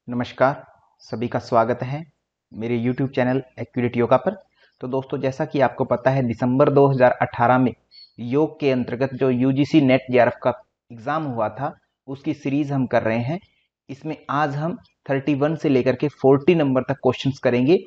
नमस्कार, सभी का स्वागत है मेरे YouTube चैनल एक्यूरेट योगा पर। तो दोस्तों, जैसा कि आपको पता है, दिसंबर 2018 में योग के अंतर्गत जो यूजीसी नेट जेआरएफ का एग्ज़ाम हुआ था, उसकी सीरीज़ हम कर रहे हैं। इसमें आज हम 31 से लेकर के 40 नंबर तक क्वेश्चंस करेंगे।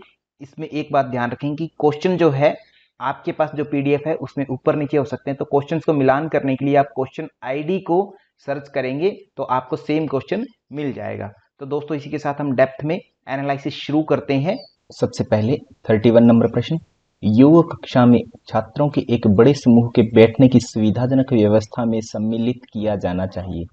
इसमें एक बात ध्यान रखें कि क्वेश्चन जो है, आपके पास जो पीडीएफ है उसमें ऊपर नीचे हो सकते हैं, तो क्वेश्चंस को मिलान करने के लिए आप क्वेश्चन आईडी को सर्च करेंगे तो आपको सेम क्वेश्चन मिल जाएगा। तो दोस्तों, इसी के साथ हम डेप्थ में एनालिसिस शुरू करते हैं। सबसे पहले 31 नंबर प्रश्न, योग कक्षा में छात्रों के एक बड़े समूह के बैठने की सुविधाजनक व्यवस्था में सम्मिलित किया जाना चाहिए।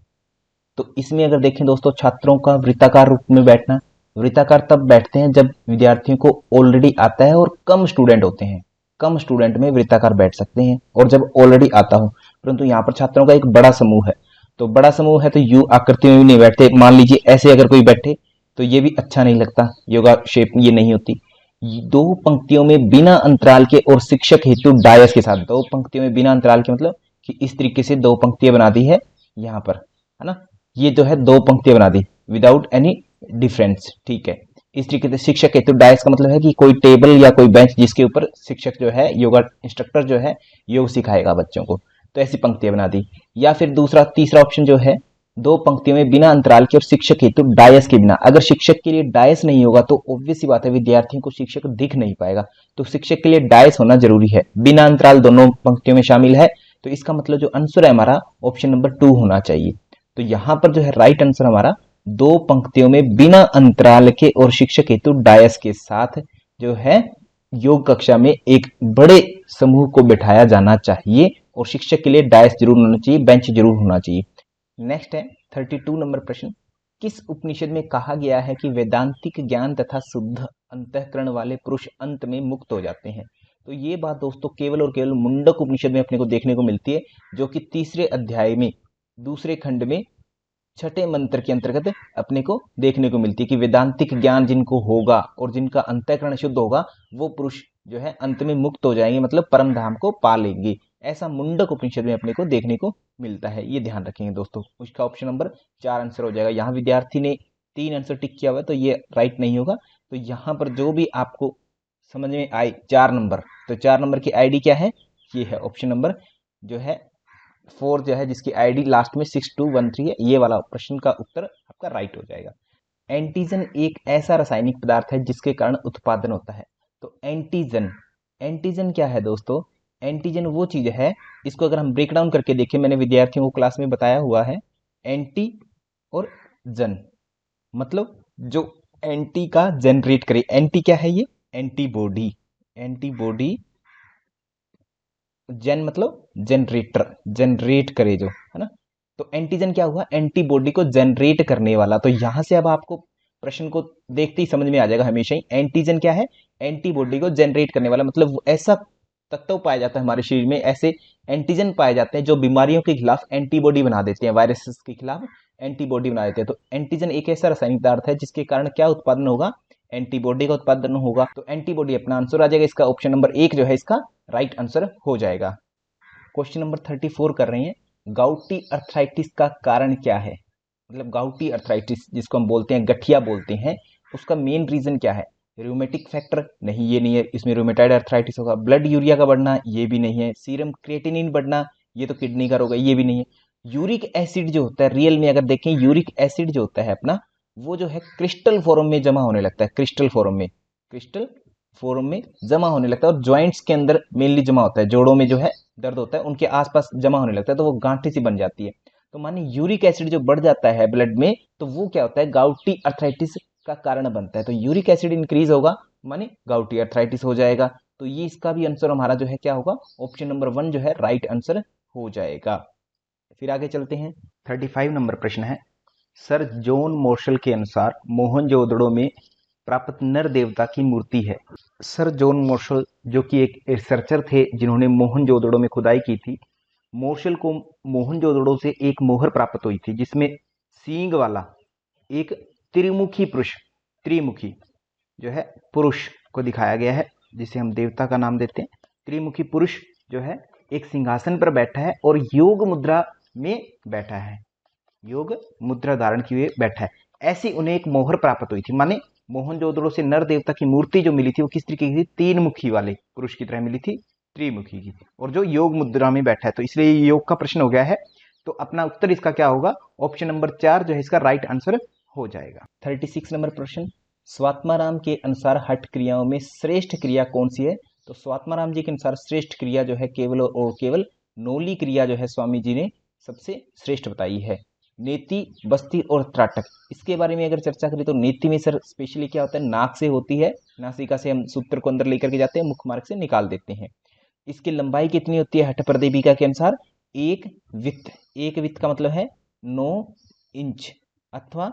तो इसमें अगर देखें दोस्तों, छात्रों का वृत्ताकार रूप में बैठना, वृत्ताकार तब बैठते हैं जब विद्यार्थियों को ऑलरेडी आता है और कम स्टूडेंट होते हैं। कम स्टूडेंट में वृत्ताकार बैठ सकते हैं और जब ऑलरेडी आता हो, परंतु यहाँ पर छात्रों का एक बड़ा समूह है, तो बड़ा समूह है तो यू आकृति में भी नहीं बैठते। मान लीजिए ऐसे अगर कोई बैठे तो ये भी अच्छा नहीं लगता, योगा शेप ये नहीं होती। दो पंक्तियों में बिना अंतराल के और शिक्षक हेतु डायस के साथ, दो पंक्तियों में बिना अंतराल के मतलब कि इस तरीके से दो पंक्तियां बना दी है यहाँ पर, है ना। ये जो है दो पंक्तियां बना दी विदाउट एनी डिफरेंस, ठीक है। इस तरीके से शिक्षक हेतु डायस का मतलब है कि कोई टेबल या कोई बेंच जिसके ऊपर शिक्षक जो है, योगा इंस्ट्रक्टर जो है, योग सिखाएगा बच्चों को, तो ऐसी पंक्तियां बना दी। या फिर तीसरा ऑप्शन जो है, दो पंक्तियों में बिना अंतराल के और शिक्षक हेतु डायस के बिना। अगर शिक्षक के लिए डायस नहीं होगा तो ऑब्वियस सी बात है विद्यार्थियों को शिक्षक दिख नहीं पाएगा, तो शिक्षक के लिए डायस होना जरूरी है। बिना अंतराल दोनों पंक्तियों में शामिल है, तो इसका मतलब जो आंसर है हमारा ऑप्शन नंबर 2 होना चाहिए। तो यहां पर जो है राइट आंसर हमारा दो पंक्तियों में बिना अंतराल के और शिक्षक हेतु डायस के साथ जो है योग कक्षा में एक बड़े समूह को बिठाया जाना चाहिए, और शिक्षक के लिए डायस जरूर होना चाहिए, बेंच जरूर होना चाहिए। नेक्स्ट है 32 नंबर प्रश्न, किस उपनिषद में कहा गया है कि वेदांतिक ज्ञान तथा शुद्ध अंतःकरण वाले पुरुष अंत में मुक्त हो जाते हैं। तो ये बात दोस्तों केवल और केवल मुंडक उपनिषद में अपने को देखने को मिलती है, जो कि तीसरे अध्याय में दूसरे खंड में छठे मंत्र के अंतर्गत अपने को देखने को मिलती है कि वेदांतिक ज्ञान जिनको होगा और जिनका अंतःकरण शुद्ध होगा, वो पुरुष जो है अंत में मुक्त हो जाएंगे, मतलब परम धाम को पा लेंगे। ऐसा मुंडक उपनिषद में अपने को देखने को मिलता है, ये ध्यान रखेंगे दोस्तों। उसका ऑप्शन नंबर 4 आंसर हो जाएगा। यहाँ विद्यार्थी ने 3 आंसर टिक किया हुआ है, तो ये राइट नहीं होगा। तो यहाँ पर जो भी आपको समझ में आए 4 नंबर, तो 4 नंबर की आईडी क्या है, ये है ऑप्शन नंबर जो है 4, जो है जिसकी आईडी लास्ट में 6213 है, ये वाला प्रश्न का उत्तर आपका राइट हो जाएगा। एंटीजन एक ऐसा रासायनिक पदार्थ है जिसके कारण उत्पादन होता है। तो एंटीजन, एंटीजन क्या है दोस्तों? एंटीजन वो चीज है, इसको अगर हम ब्रेक डाउन करके देखें, मैंने विद्यार्थियों को क्लास में बताया हुआ है, एंटी और जन मतलब जो एंटी का जनरेट करे। एंटी क्या है? ये एंटीबॉडी, एंटीबॉडी। जेन मतलब जनरेटर, जनरेट करे जो, है ना। तो एंटीजन क्या हुआ? एंटीबॉडी को जनरेट करने वाला। तो यहां से अब आपको प्रश्न को देखते ही समझ में आ जाएगा हमेशा ही, एंटीजन क्या है? एंटीबॉडी को जनरेट करने वाला। मतलब ऐसा तत्व पाया जाता है हमारे शरीर में, ऐसे एंटीजन पाए जाते हैं जो बीमारियों के खिलाफ एंटीबॉडी बना देते हैं, वायरसेस के खिलाफ एंटीबॉडी बना देते हैं। तो एंटीजन एक ऐसा रासायनिक पदार्थ है जिसके कारण क्या उत्पादन होगा? एंटीबॉडी का उत्पादन होगा। तो एंटीबॉडी अपना आंसर आ जाएगा। इसका ऑप्शन नंबर 1 जो है इसका राइट आंसर हो जाएगा। क्वेश्चन नंबर 34 कर रहे हैं, गाउटी अर्थराइटिस का कारण क्या है? मतलब गाउटी अर्थराइटिस जिसको हम बोलते हैं, गठिया बोलते हैं, उसका मेन रीजन क्या है? Rheumatic factor? नहीं, ये नहीं है, इसमें रूमेटाइड अर्थराइटिस होगा। ब्लड यूरिया का बढ़ना? ये भी नहीं है। सीरम क्रिएटिनिन बढ़ना? ये तो किडनी का रोग है, ये भी नहीं है। यूरिक एसिड जो होता है, रियल में अगर देखें, यूरिक एसिड जो होता है अपना, वो जो है क्रिस्टल फॉर्म में जमा होने लगता है, क्रिस्टल फॉर्म में, क्रिस्टल फॉर्म में जमा होने लगता है, और ज्वाइंट्स के अंदर मेनली जमा होता है। जोड़ों में जो है दर्द होता है, उनके आसपास जमा होने लगता है, तो वो गांठी सी बन जाती है। तो मानिए यूरिक एसिड जो बढ़ जाता है ब्लड में, तो वो क्या होता है? गाउटी अर्थराइटिस का कारण बनता है। तो यूरिक एसिड इंक्रीज होगा माने गाउटी अर्थराइटिस हो जाएगा। तो ये इसका भी आंसर हमारा जो है क्या होगा? ऑप्शन नंबर 1 जो है राइट आंसर हो जाएगा। फिर आगे चलते हैं। 35 नंबर प्रश्न है, सर जॉन मोर्शल के अनुसार मोहनजोदड़ो में प्राप्त नर देवता की मूर्ति है। सर जॉन मोर्शल जो कि एक रिसर्चर थे जिन्होंने मोहनजोदड़ो में खुदाई की थी, मोर्शल को मोहनजोदड़ो से एक मोहर प्राप्त हुई थी जिसमें सींग वाला एक त्रिमुखी पुरुष, त्रिमुखी जो है पुरुष को दिखाया गया है, जिसे हम देवता का नाम देते हैं। त्रिमुखी पुरुष जो है एक सिंहासन पर बैठा है और योग मुद्रा में बैठा है, योग मुद्रा धारण किए बैठा है। ऐसी उन्हें एक मोहर प्राप्त हुई थी, माने मोहनजोदड़ो से नर देवता की मूर्ति जो मिली थी वो किस तरीके की थी, तीन मुखी वाले पुरुष की तरह मिली थी, त्रिमुखी की, और जो योग मुद्रा में बैठा है, तो इसलिए ये योग का प्रश्न हो गया है। तो अपना उत्तर इसका क्या होगा, ऑप्शन नंबर 4 जो है इसका राइट आंसर हो जाएगा। 36 नंबर प्रश्न, स्वात्माराम के अनुसार हठ क्रियाओं में श्रेष्ठ क्रिया कौन सी है? तो स्वात्माराम जी के अनुसार श्रेष्ठ क्रिया जो है केवल और केवल नोली क्रिया जो है स्वामी जी ने सबसे श्रेष्ठ बताई है। नेति, बस्ती और त्राटक, इसके बारे में अगर चर्चा करें तो नेति में सर स्पेशली क्या होता है, नाक से होती है, नासिका से हम सूत्र को अंदर लेकर के जाते हैं, मुख मार्ग से निकाल देते हैं। इसकी लंबाई कितनी होती है हठ प्रदीपिका के अनुसार, एक वित्त। एक वित्त का मतलब है 9 इंच अथवा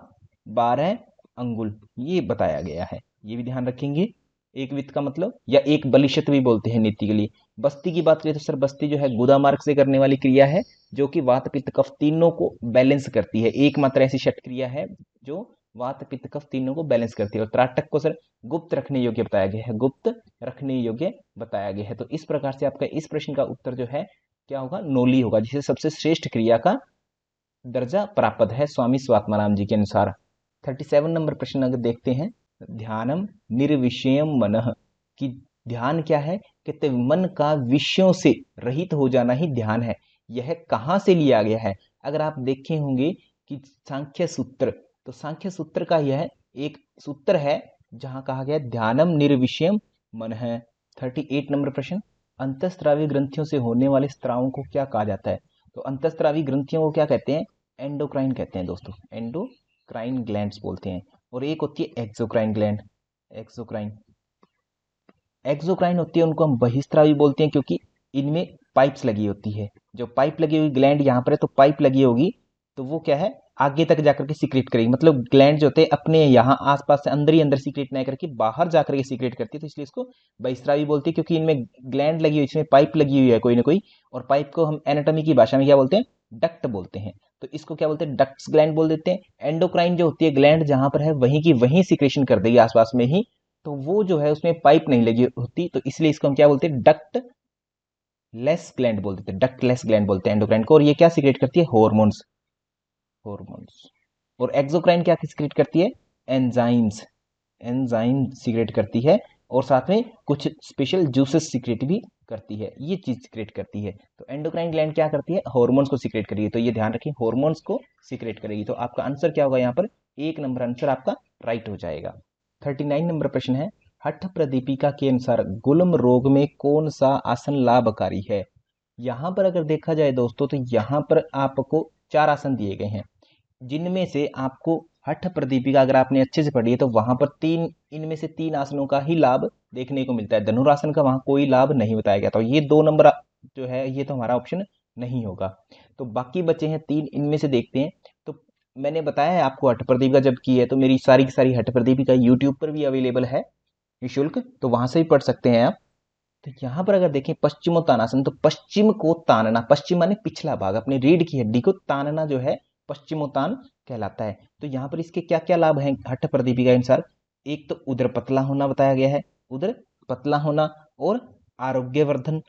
12 अंगुल, ये बताया गया है, ये भी ध्यान रखेंगे। एक वित्त का मतलब, या एक बलिशत भी बोलते हैं नीति के लिए। बस्ती की बात करें तो सर बस्ती जो है गुदा मार्ग से करने वाली क्रिया है, जो कि वात पित्त कफ तीनों को बैलेंस करती है। एकमात्र ऐसी षट क्रिया है जो वात पित्त कफ तीनों को बैलेंस करती है। और त्राटक को सर गुप्त रखने योग्य बताया गया है, गुप्त रखने योग्य बताया गया है। तो इस प्रकार से आपका इस प्रश्न का उत्तर जो है क्या होगा, नोली होगा, जिसे सबसे श्रेष्ठ क्रिया का दर्जा प्राप्त है स्वामी स्वात्माराम जी के अनुसार। 37 नंबर प्रश्न अगर देखते हैं, ध्यानम निर्विषयम मनः, कि ध्यान क्या है, कहते मन का विषयों से रहित हो जाना ही ध्यान है। यह कहाँ से लिया गया है? अगर आप देखे होंगे कि सांख्य सूत्र, तो सांख्य सूत्र का यह एक सूत्र है जहां कहा गया ध्यानम निर्विषयम मनः। 38 नंबर प्रश्न, अंतःस्रावी ग्रंथियों से होने वाले स्त्रावों को क्या कहा जाता है? तो अंतःस्रावी ग्रंथियों को क्या कहते हैं? एंडोक्राइन कहते हैं दोस्तों, एंडोक्राइन ग्लैंड्स बोलते हैं। और एक होती है एक्सोक्राइन ग्लैंड, एक्सोक्राइन होती है, उनको हम बहिस्त्रावी बोलते हैं, क्योंकि इनमें पाइप्स लगी होती है। जो पाइप लगी हुई ग्लैंड यहाँ पर है, तो पाइप लगी होगी तो वो क्या है, आगे तक जाकर के सीक्रेट करेगी। मतलब ग्लैंड जो होते हैं अपने यहाँ आसपास से अंदर ही अंदर सीक्रेट नहीं करके बाहर जाकर के सीक्रेट करती है, तो इसलिए इसको बहिस्त्रावी बोलती है, क्योंकि इनमें ग्लैंड लगी हुई, इसमें पाइप लगी हुई है कोई ना कोई। और पाइप को हम एनाटॉमी की भाषा में क्या बोलते हैं, डक्ट बोलते हैं। तो इसको क्या बोलते हैं, डक्ट्स ग्लैंड बोल देते हैं। एंडोक्राइन जो होती है ग्लैंड जहां पर है वहीं की वहीं सीक्रेशन कर देगी आसपास में ही, तो वो जो है उसमें पाइप नहीं लगी होती, तो इसलिए इसको हम क्या बोलते हैं, डक्ट लेस ग्लैंड बोल देते हैं, डक्ट लेस ग्लैंड बोलते हैं एंडोक्राइन को। और ये क्या सीक्रेट करती है, हॉर्मोन्स। और एक्सोक्राइन क्या सीक्रेट करती है, एंजाइम्स, एंजाइम सीक्रेट करती है। और साथ में कुछ स्पेशल जूसेस सीक्रेट भी करती है, ये चीज सीक्रेट करती है। तो एंडोक्राइन ग्लैंड क्या करती है, हार्मोन्स को सीक्रेट करेगी। तो ये ध्यान रखें, हार्मोन्स को सीक्रेट करेगी। तो आपका आंसर क्या होगा यहाँ पर, 1 नंबर आंसर आपका राइट हो जाएगा। 39 नंबर प्रश्न है, हठ प्रदीपिका के अनुसार गुल्म रोग में कौन सा आसन लाभकारी है? यहां पर अगर देखा जाए दोस्तों, तो यहां पर आपको 4 आसन दिए गए हैं, जिनमें से आपको हठ प्रदीपिका अगर आपने अच्छे से पढ़ी है तो वहां पर इनमें से 3 आसनों का ही लाभ देखने को मिलता है। धनुरासन का वहां कोई लाभ नहीं बताया गया, तो ये 2 नंबर जो है ये तो हमारा ऑप्शन नहीं होगा। तो बाकी बचे हैं 3, इनमें से देखते हैं। तो मैंने बताया है आपको हठ प्रदीपिका जब की है, तो मेरी सारी की सारी हठ प्रदीपिका यूट्यूब पर भी अवेलेबल है निःशुल्क, तो वहां से भी पढ़ सकते हैं आप। तो यहाँ पर अगर देखें पश्चिमोत्तानासन, तो पश्चिम को तानना, पश्चिम माने पिछला भाग, अपनी रीढ़ की हड्डी को तानना जो है पश्चिमोत्तान कहलाता है। तो यहाँ पर इसके क्या क्या लाभ हैं हठ प्रदीपिका के अनुसार? एक तो उदर पतला होना बताया गया है, उदर पतला होना, और आरोग्यवर्धन,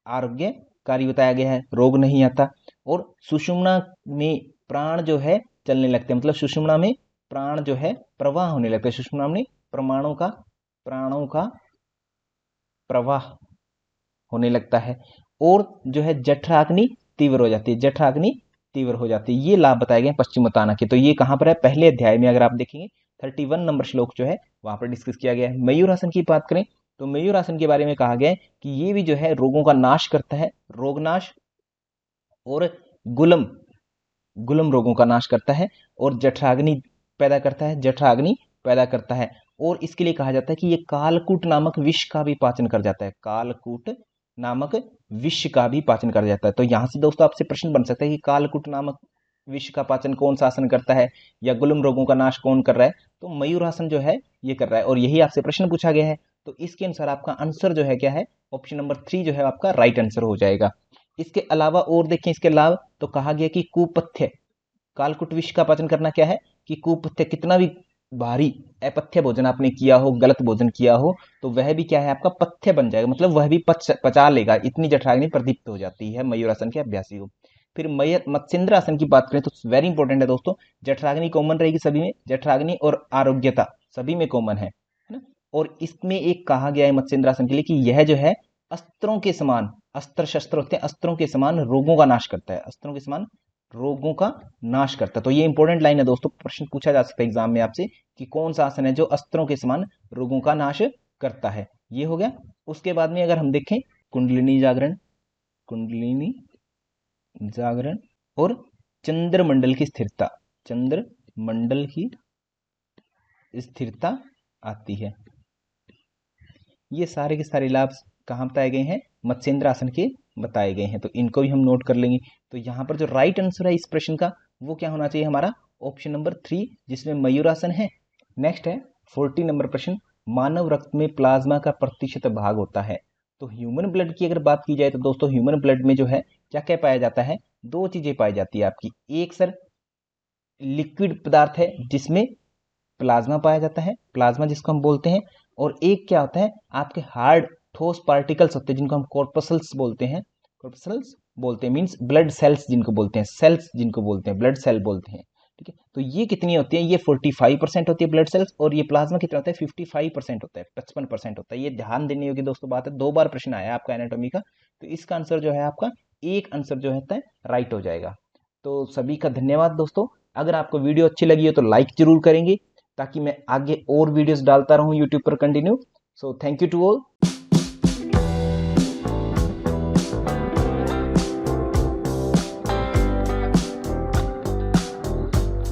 आरोग्यकारी बताया गया है, रोग नहीं आता। और सुषुम्ना में प्राण जो है चलने लगते हैं, मतलब सुषुम्ना में प्राण जो है प्रवाह होने लगते हैं, सुषुम्ना में प्राणों का प्रवाह होने लगता है। और जो है जठराग्नि तीव्र हो जाती है, जठराग्नि तीव्र हो जाती है। ये लाभ बताए गए पश्चिमोत्ताना के। तो ये कहां पर है, पहले अध्याय में अगर आप देखेंगे 31 नंबर श्लोक जो है वहां पर डिस्कस किया गया है। मयूरासन की बात करें तो मयूरासन के बारे में कहा गया है कि ये भी जो है रोगों का नाश करता है, रोगनाश, और गुलम रोगों का नाश करता है, और जठराग्नि पैदा करता है, जठराग्नि पैदा करता है। और इसके लिए कहा जाता है कि ये कालकूट नामक विष का भी पाचन कर जाता है, कालकूट नामक विष का भी पाचन कर जाता है। तो यहां से दोस्तों आपसे प्रश्न बन सकता है कि कालकूट नामक विष का पाचन कौन सा आसन करता है, या गुलम रोगों का नाश कौन कर रहा है? तो मयूरासन जो है ये कर रहा है, और यही आपसे प्रश्न पूछा गया है। तो इसके अनुसार आपका आंसर जो है क्या है, ऑप्शन नंबर 3 जो है आपका राइट आंसर हो जाएगा। इसके अलावा और देखें इसके लाभ, तो कहा गया कि कुपथ्य, कालकूट विष का पाचन करना क्या है कि कुपथ्य, कितना भी भारी अपथ्य भोजन आपने किया हो, गलत भोजन किया हो, तो वह भी क्या है आपका पथ्य बन जाएगा, मतलब वह भी पचा लेगा, इतनी जठराग्नि प्रदीप्त हो जाती है मयूरासन के अभ्यासी को। फिर मत्स्येंद्र आसन की बात करें तो वेरी इंपॉर्टेंट है दोस्तों, जठराग्नि कॉमन रहेगी सभी में, जठराग्नि और आरोग्यता सभी में कॉमन है ना। और इसमें एक कहा गया है मत्स्येंद्र आसन के लिए कि यह जो है अस्त्रों के समान, अस्त्र शस्त्र होते हैं, अस्त्रों के समान रोगों का नाश करता है, अस्त्रों के समान रोगों का नाश करता है। तो ये इंपॉर्टेंट लाइन है दोस्तों, प्रश्न पूछा जा सकता है एग्जाम में आपसे कि कौन सा आसन है जो अस्त्रों के समान रोगों का नाश करता है। ये हो गया। उसके बाद में अगर हम देखें कुंडलिनी जागरण, कुंडलिनी जागरण और चंद्रमंडल की स्थिरता, चंद्रमंडल की स्थिरता आती है। ये सारे के सारे लाभ कहाँ बताए गए हैं, मत्स्येंद्र आसन के बताए गए हैं, तो इनको भी हम नोट कर लेंगे। तो यहाँ पर जो राइट आंसर है इस प्रश्न का वो क्या होना चाहिए हमारा, ऑप्शन नंबर 3 जिसमें मयूरासन है। नेक्स्ट है 40 नंबर प्रश्न, मानव रक्त में प्लाज्मा का प्रतिशत भाग होता है। तो ह्यूमन ब्लड की अगर बात की जाए तो दोस्तों ह्यूमन ब्लड में जो है क्या क्या पाया जाता है, दो चीजें पाई जाती है आपकी, एक सर लिक्विड पदार्थ है जिसमें प्लाज्मा पाया जाता है, प्लाज्मा जिसको हम बोलते हैं, और एक क्या होता है आपके हार्ड ठोस पार्टिकल्स होते हैं जिनको हम कॉर्पसल्स बोलते हैं, कॉर्पसल्स बोलते हैं मींस ब्लड सेल्स जिनको बोलते हैं, सेल्स जिनको बोलते हैं ब्लड सेल बोलते हैं, ठीक है। तो ये कितनी होती है, ये 45% होती है ब्लड सेल्स, और ये प्लाज्मा कितना होता है 55% होता है, 55% होता है। ये ध्यान देने योग्य दोस्तों बात है, 2 बार प्रश्न आया आपका एनाटॉमी का, तो इसका आंसर जो है आपका एक आंसर जो है राइट हो जाएगा। तो सभी का धन्यवाद दोस्तों। अगर आपको वीडियो अच्छी लगी हो तो लाइक जरूर करेंगे ताकि मैं आगे और वीडियोस डालता रहूं यूट्यूब पर continue. So thank you to all.